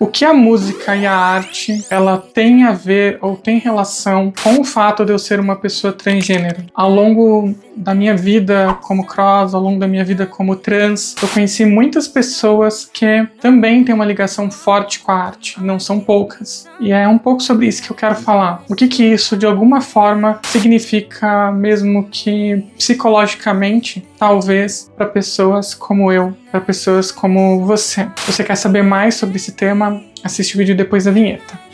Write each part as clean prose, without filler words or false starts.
O que a música e a arte, ela tem a ver ou tem relação com o fato de eu ser uma pessoa transgênero? Ao longo da minha vida como cross, ao longo da minha vida como trans, eu conheci muitas pessoas que também têm uma ligação forte com a arte, não são poucas. E é um pouco sobre isso que eu quero falar. O que isso, de alguma forma, significa, mesmo que psicologicamente, talvez, para pessoas como eu, para pessoas como você. Se você quer saber mais sobre esse tema, assiste o vídeo depois da vinheta.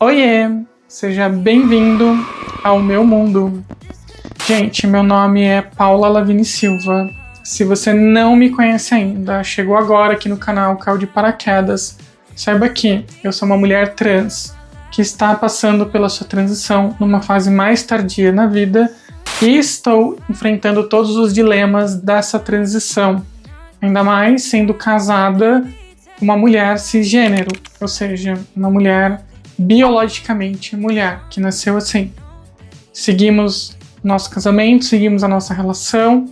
Oiê! Seja bem-vindo ao meu mundo. Gente, meu nome é Paula Lavigne Silva. Se você não me conhece ainda, chegou agora aqui no canal, caiu de paraquedas, saiba que eu sou uma mulher trans que está passando pela sua transição numa fase mais tardia na vida e estou enfrentando todos os dilemas dessa transição, ainda mais sendo casada com uma mulher cisgênero, ou seja, uma mulher biologicamente mulher, que nasceu assim. Seguimos nosso casamento, seguimos a nossa relação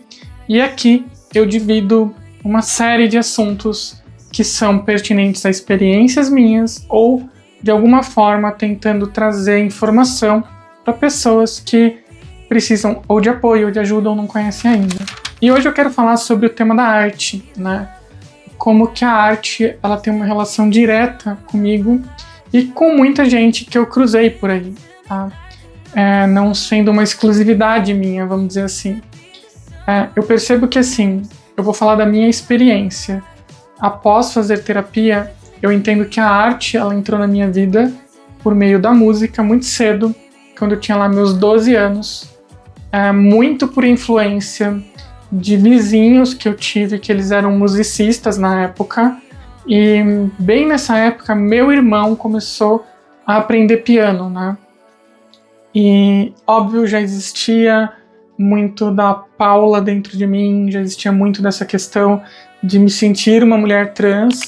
e aqui eu divido uma série de assuntos que são pertinentes a experiências minhas ou de alguma forma tentando trazer informação para pessoas que precisam ou de apoio ou de ajuda ou não conhecem ainda. E hoje eu quero falar sobre o tema da arte, né? Como que a arte ela tem uma relação direta comigo e com muita gente que eu cruzei por aí, tá? Não sendo uma exclusividade minha, vamos dizer assim. Eu percebo que, assim, eu vou falar da minha experiência. Após fazer terapia, eu entendo que a arte, ela entrou na minha vida por meio da música muito cedo, quando eu tinha lá meus 12 anos, muito por influência de vizinhos que eu tive, que eles eram musicistas na época, e bem nessa época, meu irmão começou a aprender piano, né? E, óbvio, já existia muito da Paula dentro de mim, já existia muito dessa questão de me sentir uma mulher trans.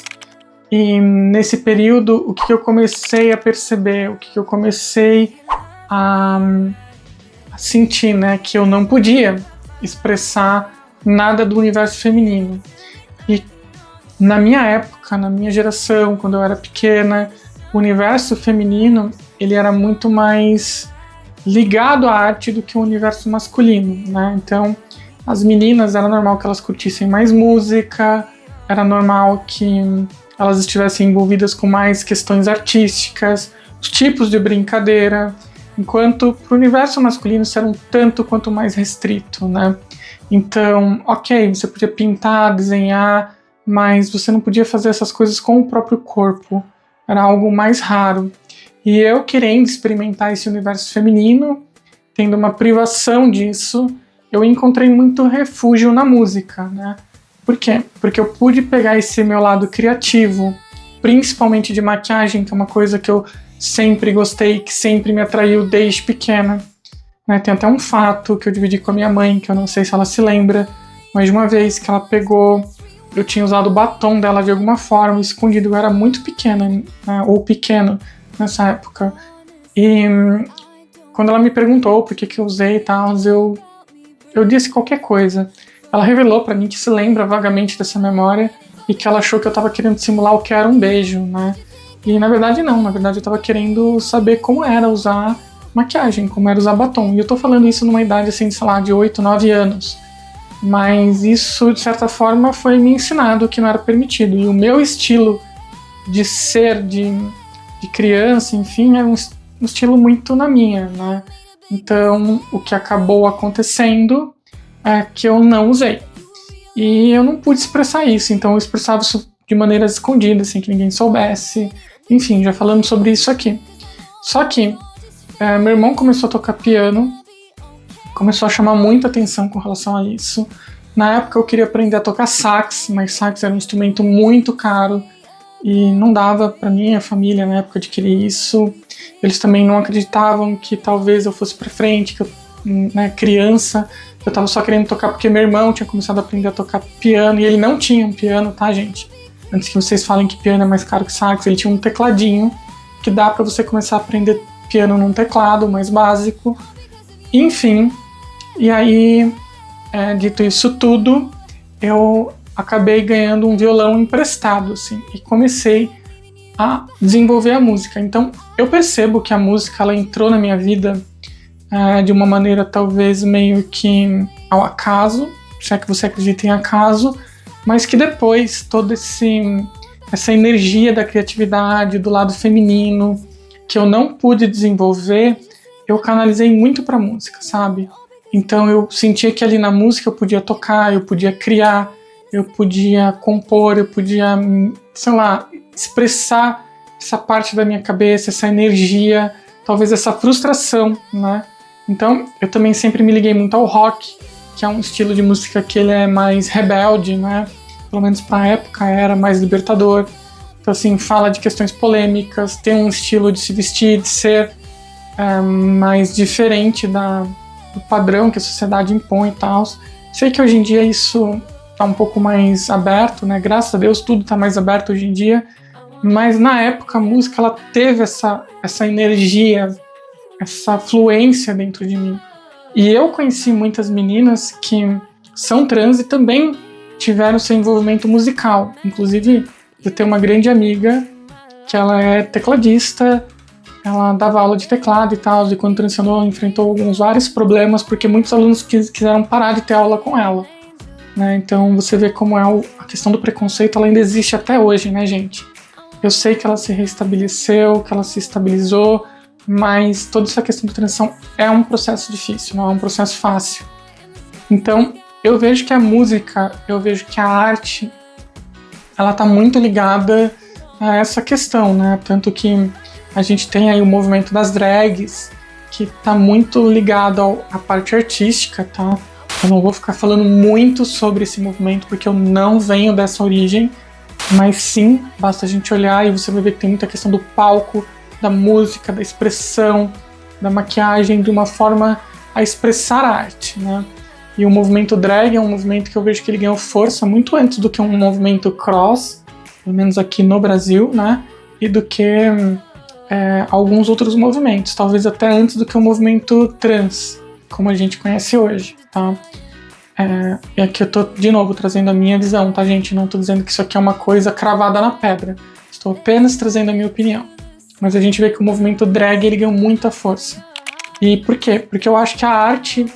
E nesse período, o que eu comecei a perceber, o que eu comecei a sentir, né? Que eu não podia expressar nada do universo feminino. E na minha época, na minha geração, quando eu era pequena, o universo feminino, ele era muito mais ligado à arte do que o universo masculino, né? Então, as meninas, era normal que elas curtissem mais música, era normal que elas estivessem envolvidas com mais questões artísticas, os tipos de brincadeira, enquanto para o universo masculino isso era um tanto quanto mais restrito, né? Então, ok, você podia pintar, desenhar, mas você não podia fazer essas coisas com o próprio corpo, era algo mais raro. E eu querendo experimentar esse universo feminino, tendo uma privação disso, eu encontrei muito refúgio na música, né? Por quê? Porque eu pude pegar esse meu lado criativo, principalmente de maquiagem, que é uma coisa que eu sempre gostei, que sempre me atraiu desde pequena, né? Tem até um fato que eu dividi com a minha mãe, que eu não sei se ela se lembra, mas de uma vez que ela pegou, eu tinha usado o batom dela de alguma forma, escondido, eu era muito pequena, né? Ou pequeno nessa época. E quando ela me perguntou por que eu usei e tal, eu disse qualquer coisa. Ela revelou pra mim que se lembra vagamente dessa memória e que ela achou que eu tava querendo simular o que era um beijo, né? E na verdade não, na verdade eu tava querendo saber como era usar maquiagem, como era usar batom. E eu tô falando isso numa idade assim, sei lá, de 8, 9 anos. Mas isso, de certa forma, foi me ensinado que não era permitido. E o meu estilo de ser, de criança, enfim, era um estilo muito na minha, né? Então, o que acabou acontecendo é que eu não usei. E eu não pude expressar isso, então eu expressava isso de maneiras escondidas, sem que ninguém soubesse. Enfim, já falando sobre isso aqui. Só que meu irmão começou a tocar piano, começou a chamar muita atenção com relação a isso. Na época eu queria aprender a tocar sax, mas sax era um instrumento muito caro, e não dava para minha família na época adquirir isso. Eles também não acreditavam que talvez eu fosse para frente, que eu, né, criança, eu tava só querendo tocar porque meu irmão tinha começado a aprender a tocar piano, e ele não tinha um piano, tá, gente? Antes que vocês falem que piano é mais caro que sax, ele tinha um tecladinho que dá para você começar a aprender piano num teclado mais básico, enfim. E aí, dito isso tudo, eu acabei ganhando um violão emprestado, assim, e comecei a desenvolver a música. Então, eu percebo que a música ela entrou na minha vida de uma maneira talvez meio que ao acaso, se é que você acredita em acaso, mas que depois toda essa energia da criatividade, do lado feminino, que eu não pude desenvolver, eu canalizei muito para música, sabe? Então eu sentia que ali na música eu podia tocar, eu podia criar, eu podia compor, eu podia, sei lá, expressar essa parte da minha cabeça, essa energia, talvez essa frustração, né? Então, eu também sempre me liguei muito ao rock, que é um estilo de música que ele é mais rebelde, né? Pelo menos pra época era mais libertador. Então, assim, fala de questões polêmicas, tem um estilo de se vestir, de ser mais diferente do padrão que a sociedade impõe e tal. Sei que hoje em dia isso tá um pouco mais aberto, né? Graças a Deus tudo tá mais aberto hoje em dia. Mas na época a música ela teve essa energia, essa fluência dentro de mim. E eu conheci muitas meninas que são trans e também tiveram seu envolvimento musical. Inclusive, eu tenho uma grande amiga que ela é tecladista, ela dava aula de teclado e tal, e quando transicionou enfrentou vários problemas porque muitos alunos quiseram parar de ter aula com ela. Né? Então você vê como a questão do preconceito ela ainda existe até hoje, né, gente? Eu sei que ela se restabeleceu, que ela se estabilizou, mas toda essa questão da transição é um processo difícil, não é um processo fácil. Então, eu vejo que a música, eu vejo que a arte, ela está muito ligada a essa questão, né? Tanto que a gente tem aí o movimento das drags, que está muito ligado à parte artística, tá? Eu não vou ficar falando muito sobre esse movimento, porque eu não venho dessa origem, mas sim, basta a gente olhar e você vai ver que tem muita questão do palco, da música, da expressão, da maquiagem, de uma forma a expressar a arte, né? E o movimento drag é um movimento que eu vejo que ele ganhou força muito antes do que um movimento cross, pelo menos aqui no Brasil, né? E do que alguns outros movimentos, talvez até antes do que o movimento trans, como a gente conhece hoje, tá? E aqui eu tô, de novo, trazendo a minha visão, tá, gente? Não tô dizendo que isso aqui é uma coisa cravada na pedra. Estou apenas trazendo a minha opinião. Mas a gente vê que o movimento drag, ele ganhou muita força. E por quê? Porque eu acho que a arte,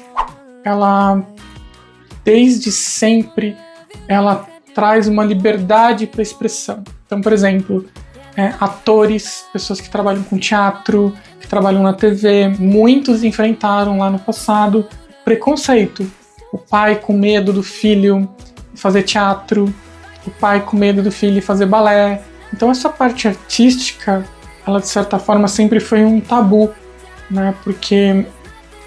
ela, desde sempre, ela traz uma liberdade para expressão. Então, por exemplo, atores, pessoas que trabalham com teatro, que trabalham na TV, muitos enfrentaram lá no passado preconceito. O pai com medo do filho fazer teatro, o pai com medo do filho fazer balé. Então essa parte artística, ela de certa forma sempre foi um tabu, né? Porque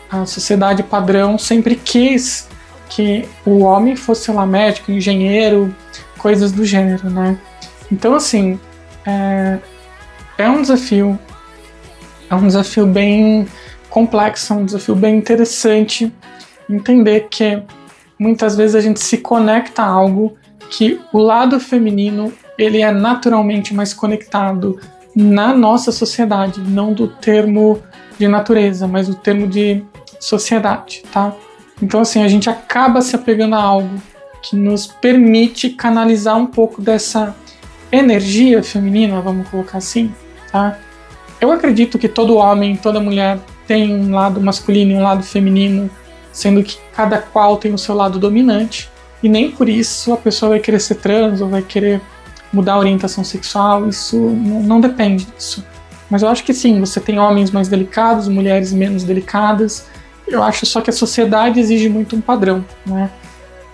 a sociedade padrão sempre quis que o homem fosse, sei lá, médico, engenheiro, coisas do gênero, né? Então assim, é um desafio bem complexo, é um desafio bem interessante entender que muitas vezes a gente se conecta a algo que o lado feminino ele é naturalmente mais conectado na nossa sociedade, não do termo de natureza, mas do termo de sociedade, tá? Então assim, a gente acaba se apegando a algo que nos permite canalizar um pouco dessa energia feminina, vamos colocar assim, tá? Eu acredito que todo homem, toda mulher tem um lado masculino e um lado feminino, sendo que cada qual tem o seu lado dominante, e nem por isso a pessoa vai querer ser trans ou vai querer mudar a orientação sexual, isso não depende disso. Mas eu acho que sim, você tem homens mais delicados, mulheres menos delicadas, eu acho só que a sociedade exige muito um padrão, né?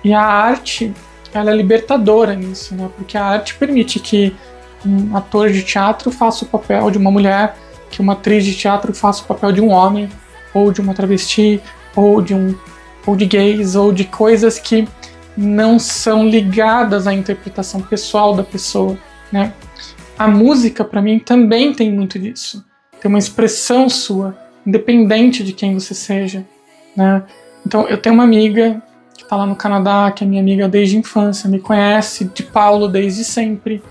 E a arte, ela é libertadora nisso, né? Porque a arte permite que um ator de teatro faça o papel de uma mulher, que uma atriz de teatro faça o papel de um homem, ou de uma travesti, ou de gays, ou de coisas que não são ligadas à interpretação pessoal da pessoa, né? A música, para mim, também tem muito disso. Tem uma expressão sua, independente de quem você seja, né? Então, eu tenho uma amiga que está lá no Canadá, que é minha amiga desde a infância, me conhece, de Paulo desde sempre.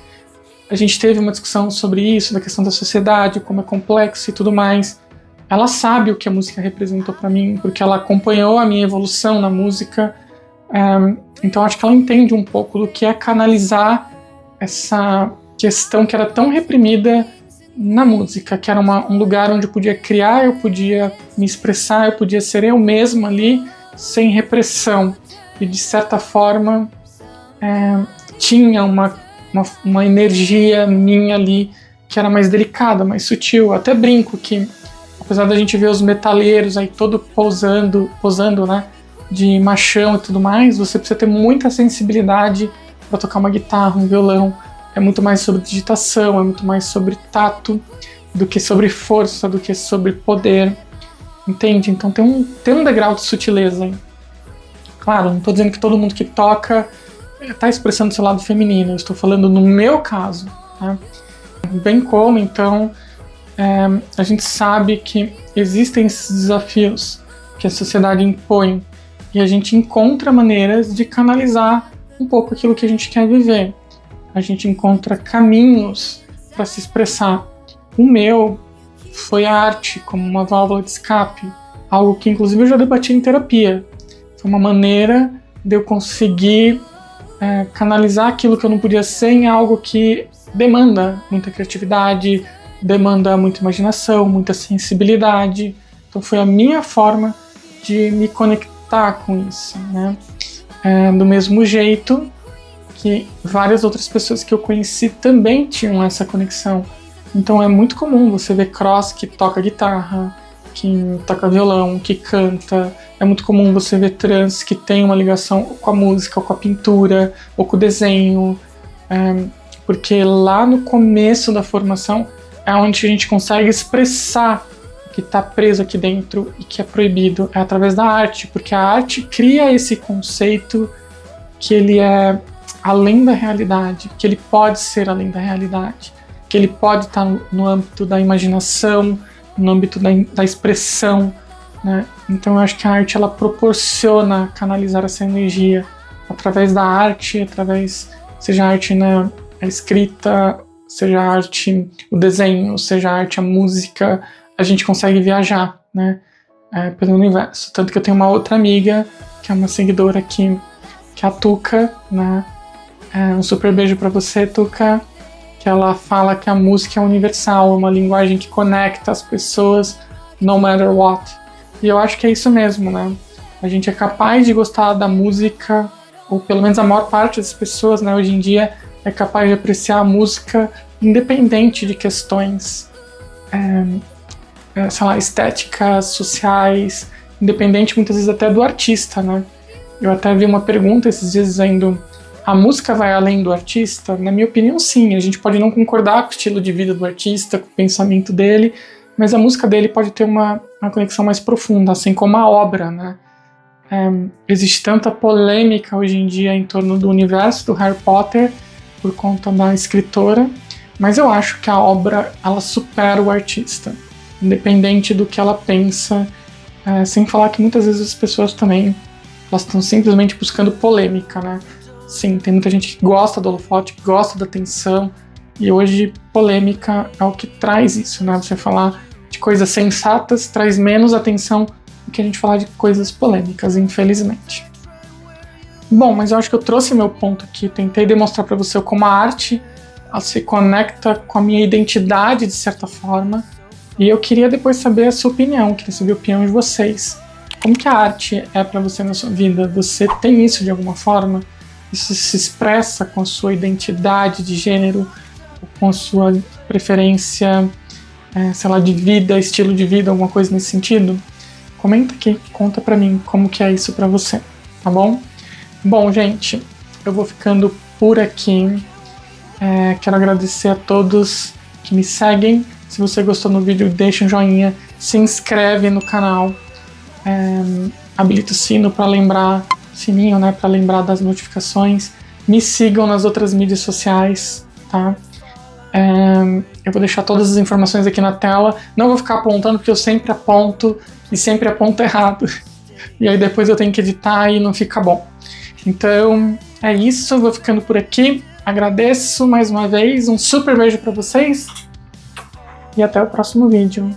A gente teve uma discussão sobre isso, da questão da sociedade, como é complexo e tudo mais. ela sabe o que a música representou para mim, porque ela acompanhou a minha evolução na música. Então acho que ela entende um pouco do que é canalizar essa questão que era tão reprimida na música, que era um lugar onde eu podia criar, eu podia me expressar, eu podia ser eu mesma ali, sem repressão. E de certa forma tinha uma energia minha ali que era mais delicada, mais sutil. Eu até brinco que, apesar da gente ver os metaleiros aí todo posando, né, de machão e tudo mais, você precisa ter muita sensibilidade para tocar uma guitarra, um violão. É muito mais sobre digitação, é muito mais sobre tato do que sobre força, do que sobre poder, entende? Então tem um degrau de sutileza aí. Claro, não estou dizendo que todo mundo que toca está expressando seu lado feminino, eu estou falando no meu caso, né? Bem como, então, a gente sabe que existem esses desafios que a sociedade impõe e a gente encontra maneiras de canalizar um pouco aquilo que a gente quer viver. A gente encontra caminhos para se expressar. O meu foi a arte como uma válvula de escape, algo que inclusive eu já debati em terapia. Foi uma maneira de eu conseguir canalizar aquilo que eu não podia ser em algo que demanda muita criatividade, demanda muita imaginação, muita sensibilidade. Então foi a minha forma de me conectar com isso, né? Do mesmo jeito que várias outras pessoas que eu conheci também tinham essa conexão. Então é muito comum você ver cross que toca guitarra, que toca violão, que canta. É muito comum você ver trans que tem uma ligação com a música, ou com a pintura, ou com o desenho. Porque lá no começo da formação é onde a gente consegue expressar o que está preso aqui dentro e que é proibido. É através da arte, porque a arte cria esse conceito que ele é além da realidade, que ele pode ser além da realidade, que ele pode estar no âmbito da imaginação, no âmbito da expressão, né? Então eu acho que a arte ela proporciona canalizar essa energia através da arte, seja a arte na escrita, seja a arte o desenho, seja a arte a música, a gente consegue viajar, né? Pelo universo. Tanto que eu tenho uma outra amiga, que é uma seguidora aqui, que é a Tuca, né? Um super beijo pra você, Tuca, que ela fala que a música é universal, é uma linguagem que conecta as pessoas no matter what. E eu acho que é isso mesmo, né? A gente é capaz de gostar da música, ou pelo menos a maior parte das pessoas, né, hoje em dia, é capaz de apreciar a música independente de questões, sei lá, estéticas, sociais, independente muitas vezes até do artista, né? Eu até vi uma pergunta esses dias dizendo: a música vai além do artista? Na minha opinião, sim. A gente pode não concordar com o estilo de vida do artista, com o pensamento dele, mas a música dele pode ter uma conexão mais profunda, assim como a obra, né? Existe tanta polêmica hoje em dia em torno do universo do Harry Potter por conta da escritora, mas eu acho que a obra ela supera o artista, independente do que ela pensa, sem falar que muitas vezes as pessoas também elas estão simplesmente buscando polêmica, né? Sim, tem muita gente que gosta do holofote, que gosta da atenção, e hoje polêmica é o que traz isso, né? Você falar de coisas sensatas traz menos atenção do que a gente falar de coisas polêmicas, infelizmente. Bom, mas eu acho que eu trouxe meu ponto aqui, tentei demonstrar para você como a arte ela se conecta com a minha identidade de certa forma, e eu queria depois saber a sua opinião, queria saber a opinião de vocês. Como que a arte é para você na sua vida? Você tem isso de alguma forma? Isso se expressa com a sua identidade de gênero, com a sua preferência, sei lá, de vida, estilo de vida, alguma coisa nesse sentido? Comenta aqui, conta pra mim como que é isso pra você, tá bom? Bom, gente, eu vou ficando por aqui. Quero agradecer a todos que me seguem. Se você gostou do vídeo, deixa um joinha, se inscreve no canal, habilita o sino para lembrar, sininho, né, para lembrar das notificações. Me sigam nas outras mídias sociais, tá? Eu vou deixar todas as informações aqui na tela. Não vou ficar apontando porque eu sempre aponto e sempre aponto errado. E aí depois eu tenho que editar e não fica bom. Então é isso, vou ficando por aqui. Agradeço mais uma vez, um super beijo para vocês e até o próximo vídeo.